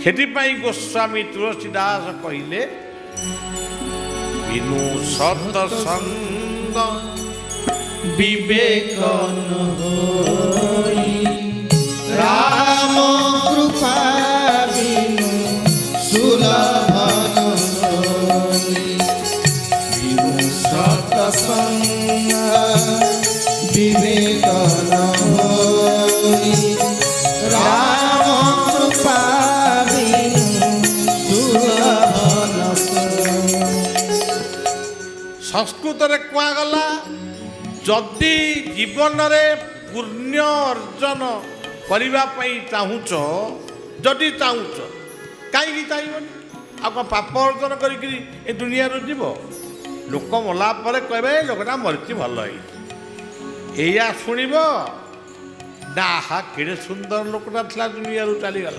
ସେଥିପାଇଁ ଗୋସ୍ୱାମୀ ତୁଳସୀଦାସ କହିଲେ ବିନୁ ସତସଙ୍ଗ ବିବେକ राम कृपा बिनु सुलभ बिनु सत्संग विवेक राम कृपा बिनु सुलभ संस्कृत रे कुआगला जदि जीवन रे पुण्य अर्जन करने चाहूच जदि चाहूच कहीं चाहिए आ पाप अर्जन कर दुनिया जीव लोक मला कहे लोकटा मरीची भल या शुण ना केड़े सुंदर लोकटा दुनिया चलीगला।